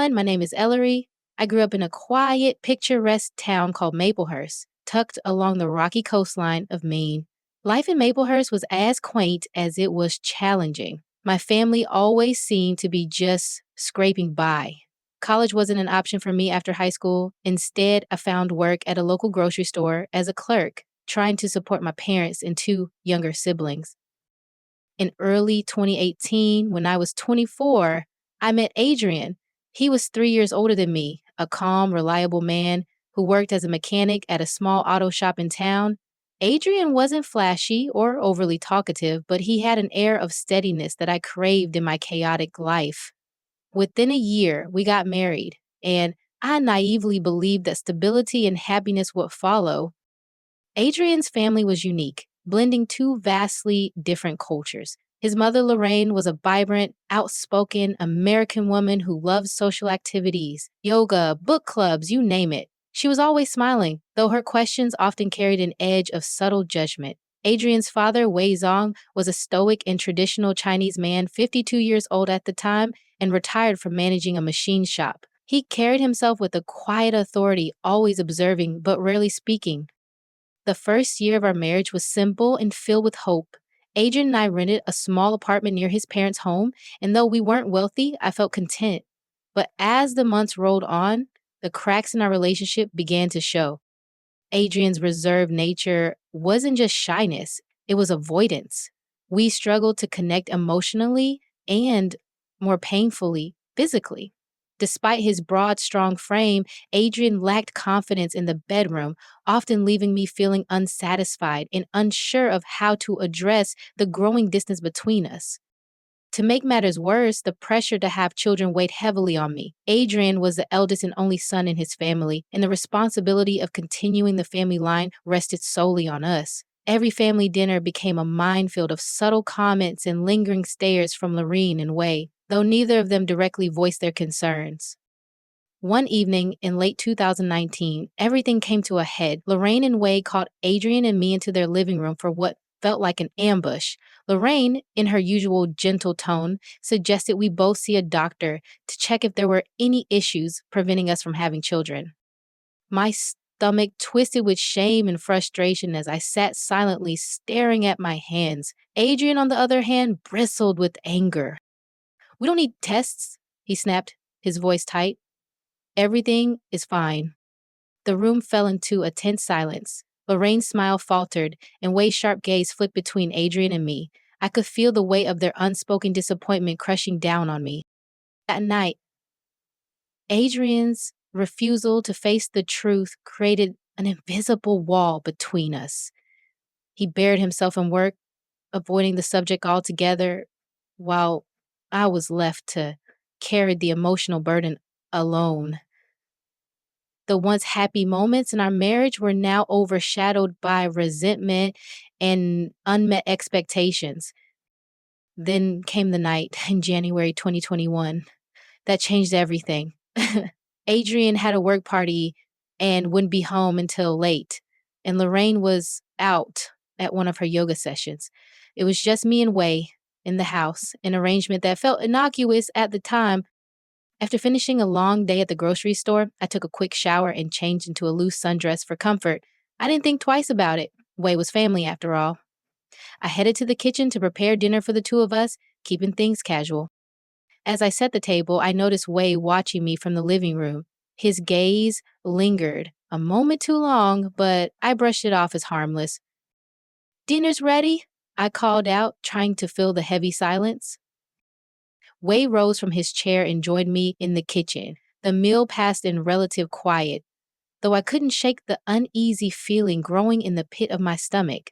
everyone. My name is Ellery. I grew up in a quiet, picturesque town called Maplehurst, tucked along the rocky coastline of Maine. Life in Maplehurst was as quaint as it was challenging. My family always seemed to be just scraping by. College wasn't an option for me after high school. Instead, I found work at a local grocery store as a clerk, trying to support my parents and two younger siblings. In early 2018, when I was 24, I met Adrian. He was 3 years older than me, a calm, reliable man who worked as a mechanic at a small auto shop in town. Adrian wasn't flashy or overly talkative, but he had an air of steadiness that I craved in my chaotic life. Within a year, we got married, and I naively believed that stability and happiness would follow. Adrian's family was unique, blending two vastly different cultures. His mother, Lorraine, was a vibrant, outspoken American woman who loved social activities, yoga, book clubs, you name it. She was always smiling, though her questions often carried an edge of subtle judgment. Adrian's father, Wei Zong, was a stoic and traditional Chinese man, 52 years old at the time, and retired from managing a machine shop. He carried himself with a quiet authority, always observing but rarely speaking. The first year of our marriage was simple and filled with hope. Adrian and I rented a small apartment near his parents' home, and though we weren't wealthy, I felt content. But as the months rolled on, the cracks in our relationship began to show. Adrian's reserved nature wasn't just shyness, it was avoidance. We struggled to connect emotionally and, more painfully, physically. Despite his broad, strong frame, Adrian lacked confidence in the bedroom, often leaving me feeling unsatisfied and unsure of how to address the growing distance between us. To make matters worse, the pressure to have children weighed heavily on me. Adrian was the eldest and only son in his family, and the responsibility of continuing the family line rested solely on us. Every family dinner became a minefield of subtle comments and lingering stares from Lorene and Wei, though neither of them directly voiced their concerns. One evening in late 2019, everything came to a head. Lorraine and Wei called Adrian and me into their living room for what felt like an ambush. Lorraine, in her usual gentle tone, suggested we both see a doctor to check if there were any issues preventing us from having children. My stomach twisted with shame and frustration as I sat silently staring at my hands. Adrian, on the other hand, bristled with anger. "We don't need tests," he snapped, his voice tight. "Everything is fine." The room fell into a tense silence. Lorraine's smile faltered, and Way's sharp gaze flicked between Adrian and me. I could feel the weight of their unspoken disappointment crushing down on me. That night, Adrian's refusal to face the truth created an invisible wall between us. He buried himself in work, avoiding the subject altogether, while I was left to carry the emotional burden alone. The once happy moments in our marriage were now overshadowed by resentment and unmet expectations. Then came the night in January 2021 that changed everything. Adrian had a work party and wouldn't be home until late, and Lorraine was out at one of her yoga sessions. It was just me and Wei in the house, an arrangement that felt innocuous at the time. After finishing a long day at the grocery store, I took a quick shower and changed into a loose sundress for comfort. I didn't think twice about it. Wei was family after all. I headed to the kitchen to prepare dinner for the two of us, keeping things casual. As I set the table, I noticed Wei watching me from the living room. His gaze lingered, a moment too long, but I brushed it off as harmless. "Dinner's ready," I called out, trying to fill the heavy silence. Wei rose from his chair and joined me in the kitchen. The meal passed in relative quiet, though I couldn't shake the uneasy feeling growing in the pit of my stomach.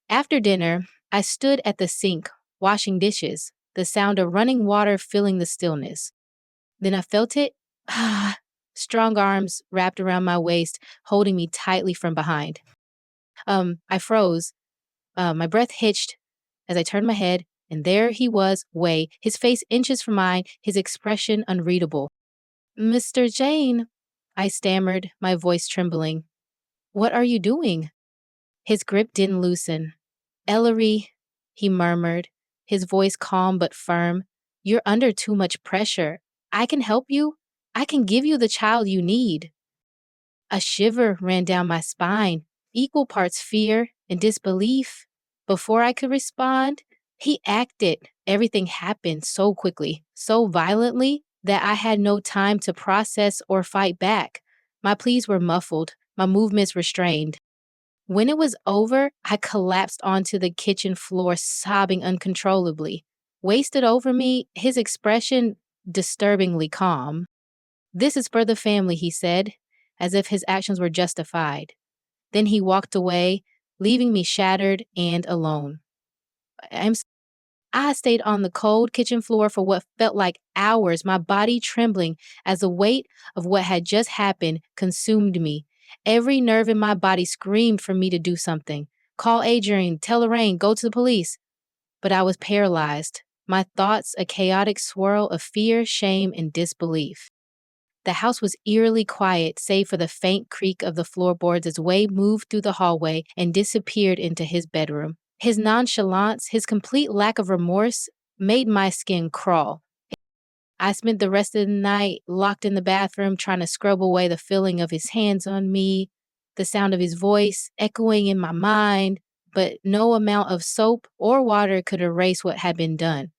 After dinner, I stood at the sink, washing dishes, the sound of running water filling the stillness. Then I felt it. Strong arms wrapped around my waist, holding me tightly from behind. I froze. My breath hitched as I turned my head, and there he was, Wei, his face inches from mine, his expression unreadable. "Mr. Jane," I stammered, my voice trembling. "What are you doing?" His grip didn't loosen. "Ellery," he murmured, his voice calm but firm, "you're under too much pressure. I can help you. I can give you the child you need. A shiver ran down my spine, equal parts fear and disbelief. Before I could respond, he acted. Everything happened so quickly, so violently, that I had no time to process or fight back. My pleas were muffled, my movements restrained. When it was over, I collapsed onto the kitchen floor, sobbing uncontrollably. Wasted over me, his expression disturbingly calm. "This is for the family," he said, as if his actions were justified. Then he walked away, leaving me shattered and alone. I'm I stayed on the cold kitchen floor for what felt like hours, my body trembling as the weight of what had just happened consumed me. Every nerve in my body screamed for me to do something. Call Adrian, tell Lorraine, go to the police. But I was paralyzed, my thoughts a chaotic swirl of fear, shame, and disbelief. The house was eerily quiet, save for the faint creak of the floorboards as Wade moved through the hallway and disappeared into his bedroom. His nonchalance, his complete lack of remorse, made my skin crawl. I spent the rest of the night locked in the bathroom trying to scrub away the feeling of his hands on me, the sound of his voice echoing in my mind, but no amount of soap or water could erase what had been done.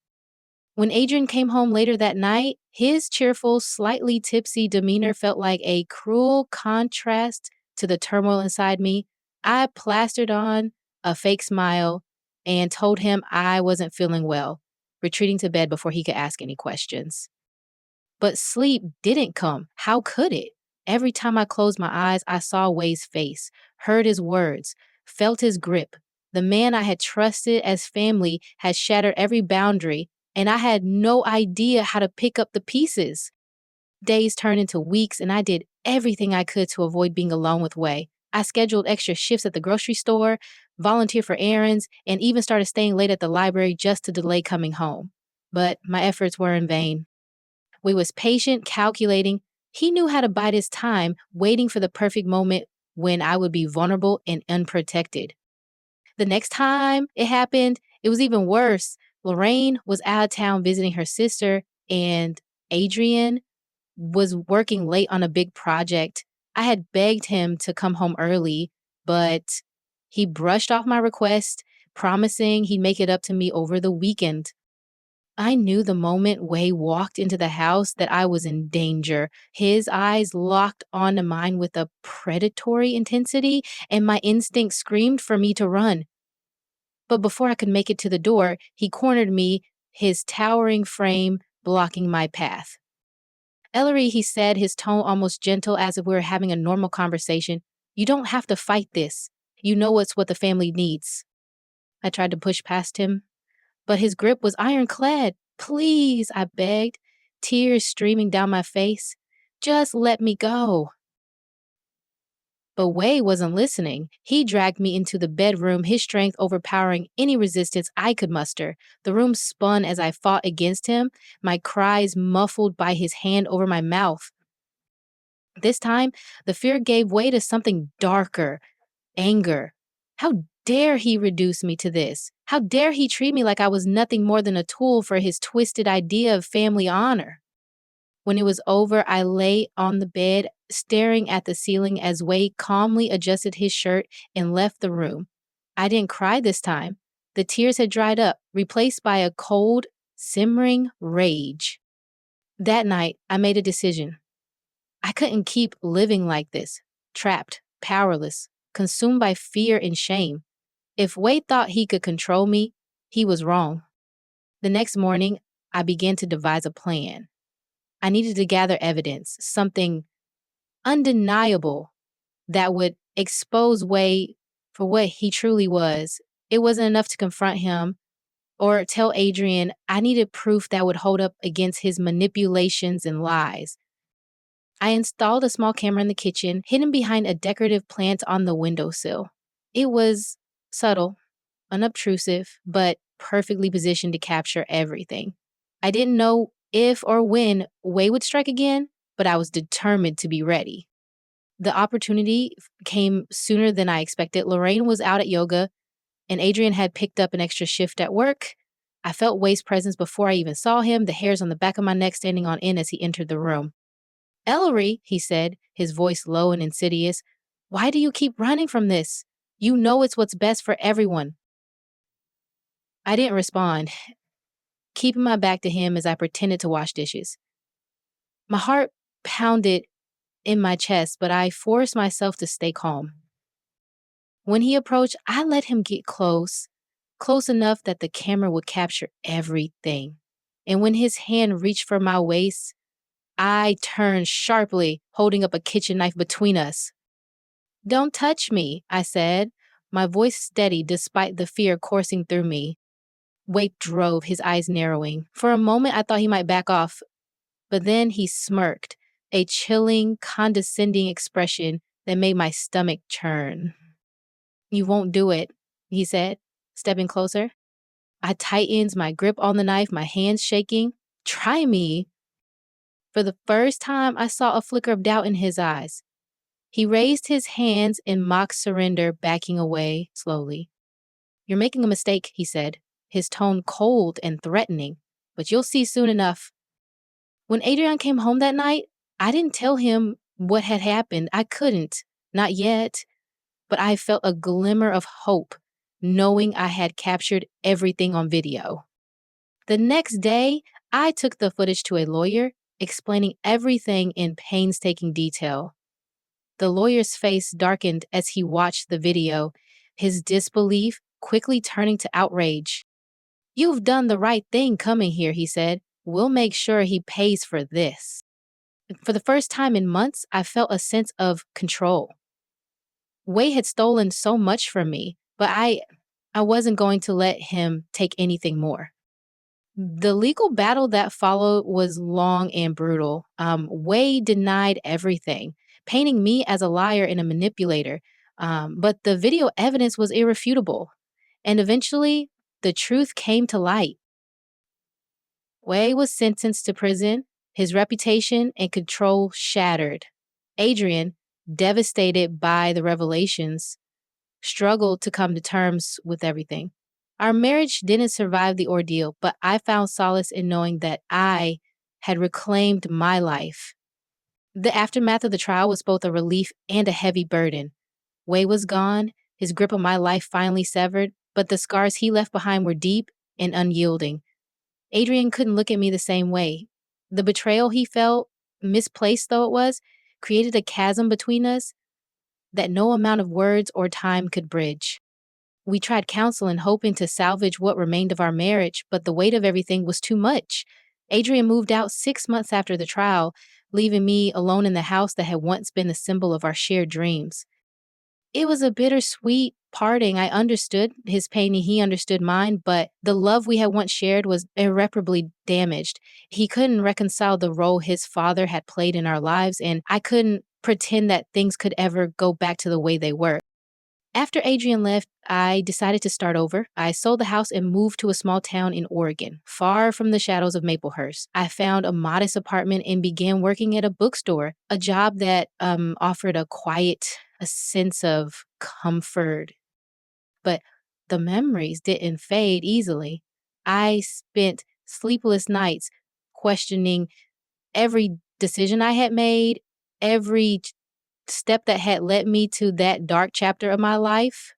When Adrian came home later that night, his cheerful, slightly tipsy demeanor felt like a cruel contrast to the turmoil inside me. I plastered on a fake smile and told him I wasn't feeling well, retreating to bed before he could ask any questions. But sleep didn't come. How could it? Every time I closed my eyes, I saw Wade's face, heard his words, felt his grip. The man I had trusted as family had shattered every boundary, and I had no idea how to pick up the pieces. Days turned into weeks, and I did everything I could to avoid being alone with Wade. I scheduled extra shifts at the grocery store, volunteered for errands, and even started staying late at the library just to delay coming home. But my efforts were in vain. We was patient, calculating. He knew how to bide his time, waiting for the perfect moment when I would be vulnerable and unprotected. The next time it happened, it was even worse. Lorraine was out of town visiting her sister, and Adrian was working late on a big project. I had begged him to come home early, but he brushed off my request, promising he'd make it up to me over the weekend. I knew the moment Wei walked into the house that I was in danger. His eyes locked onto mine with a predatory intensity, and my instinct screamed for me to run. But before I could make it to the door, he cornered me, his towering frame blocking my path. "Ellery," he said, his tone almost gentle as if we were having a normal conversation, "you don't have to fight this. You know it's what the family needs." I tried to push past him, but his grip was ironclad. "Please," I begged, tears streaming down my face. "Just let me go." But Wei wasn't listening. He dragged me into the bedroom, his strength overpowering any resistance I could muster. The room spun as I fought against him, my cries muffled by his hand over my mouth. This time, the fear gave way to something darker, anger. How dare he reduce me to this? How dare he treat me like I was nothing more than a tool for his twisted idea of family honor? When it was over, I lay on the bed, staring at the ceiling as Wade calmly adjusted his shirt and left the room. I didn't cry this time. The tears had dried up, replaced by a cold, simmering rage. That night, I made a decision. I couldn't keep living like this, trapped, powerless, consumed by fear and shame. If Wade thought he could control me, he was wrong. The next morning, I began to devise a plan. I needed to gather evidence, something undeniable that would expose Wade for what he truly was. It wasn't enough to confront him or tell Adrian. I needed proof that would hold up against his manipulations and lies. I installed a small camera in the kitchen, hidden behind a decorative plant on the windowsill. It was subtle, unobtrusive, but perfectly positioned to capture everything. I didn't know if or when Wei would strike again, but I was determined to be ready. The opportunity came sooner than I expected. Lorraine was out at yoga, and Adrian had picked up an extra shift at work. I felt Way's presence before I even saw him, the hairs on the back of my neck standing on end as he entered the room. Ellery, he said, his voice low and insidious, why do you keep running from this? You know it's what's best for everyone. I didn't respond, keeping my back to him as I pretended to wash dishes. My heart pounded in my chest, but I forced myself to stay calm. When he approached, I let him get close enough that the camera would capture everything. And when his hand reached for my waist, I turned sharply, holding up a kitchen knife between us. Don't touch me, I said, my voice steady despite the fear coursing through me. Wade drove, his eyes narrowing. For a moment, I thought he might back off, but then he smirked, a chilling, condescending expression that made my stomach churn. You won't do it, he said, stepping closer. I tightened my grip on the knife, my hands shaking. Try me. For the first time, I saw a flicker of doubt in his eyes. He raised his hands in mock surrender, backing away slowly. You're making a mistake, he said, his tone cold and threatening, but you'll see soon enough. When Adrian came home that night, I didn't tell him what had happened. I couldn't, not yet, but I felt a glimmer of hope, knowing I had captured everything on video. The next day, I took the footage to a lawyer, explaining everything in painstaking detail. The lawyer's face darkened as he watched the video, his disbelief quickly turning to outrage. You've done the right thing coming here, he said. We'll make sure he pays for this. For the first time in months, I felt a sense of control. Wei had stolen so much from me, but I wasn't going to let him take anything more. The legal battle that followed was long and brutal. Wei denied everything, painting me as a liar and a manipulator. But the video evidence was irrefutable. And eventually, the truth came to light. Wei was sentenced to prison, his reputation and control shattered. Adrian, devastated by the revelations, struggled to come to terms with everything. Our marriage didn't survive the ordeal, but I found solace in knowing that I had reclaimed my life. The aftermath of the trial was both a relief and a heavy burden. Wei was gone, his grip on my life finally severed, but the scars he left behind were deep and unyielding. Adrian couldn't look at me the same way. The betrayal he felt, misplaced though it was, created a chasm between us that no amount of words or time could bridge. We tried counseling, hoping to salvage what remained of our marriage, but the weight of everything was too much. Adrian moved out 6 months after the trial, leaving me alone in the house that had once been the symbol of our shared dreams. It was a bittersweet parting. I understood his pain and he understood mine, but the love we had once shared was irreparably damaged. He couldn't reconcile the role his father had played in our lives, and I couldn't pretend that things could ever go back to the way they were. After Adrian left, I decided to start over. I sold the house and moved to a small town in Oregon, far from the shadows of Maplehurst. I found a modest apartment and began working at a bookstore, a job that offered a sense of comfort. But the memories didn't fade easily. I spent sleepless nights questioning every decision I had made, every step that had led me to that dark chapter of my life.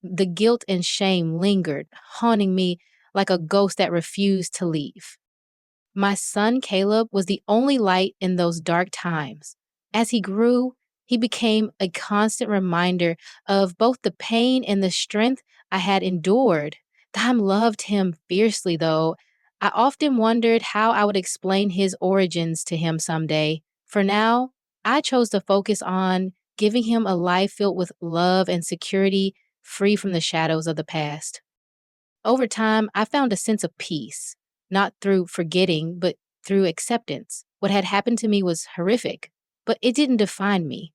The guilt and shame lingered, haunting me like a ghost that refused to leave. My son, Caleb, was the only light in those dark times. As he grew, he became a constant reminder of both the pain and the strength I had endured. Time loved him fiercely, though. I often wondered how I would explain his origins to him someday. For now, I chose to focus on giving him a life filled with love and security, free from the shadows of the past. Over time, I found a sense of peace, not through forgetting, but through acceptance. What had happened to me was horrific, but it didn't define me.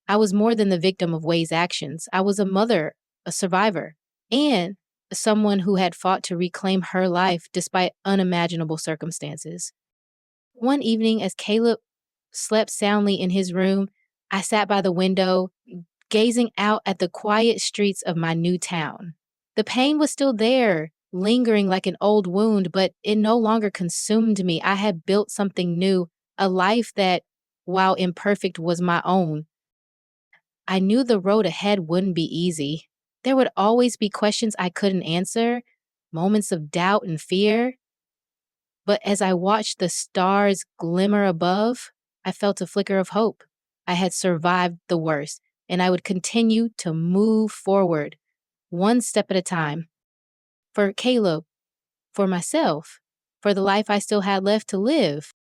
I was more than the victim of Way's actions. I was a mother, a survivor, and someone who had fought to reclaim her life despite unimaginable circumstances. One evening, as Caleb slept soundly in his room, I sat by the window, gazing out at the quiet streets of my new town. The pain was still there, lingering like an old wound, but it no longer consumed me. I had built something new, a life that, while imperfect, was my own. I knew the road ahead wouldn't be easy. There would always be questions I couldn't answer, moments of doubt and fear. But as I watched the stars glimmer above, I felt a flicker of hope. I had survived the worst, and I would continue to move forward, one step at a time. For Caleb, for myself, for the life I still had left to live.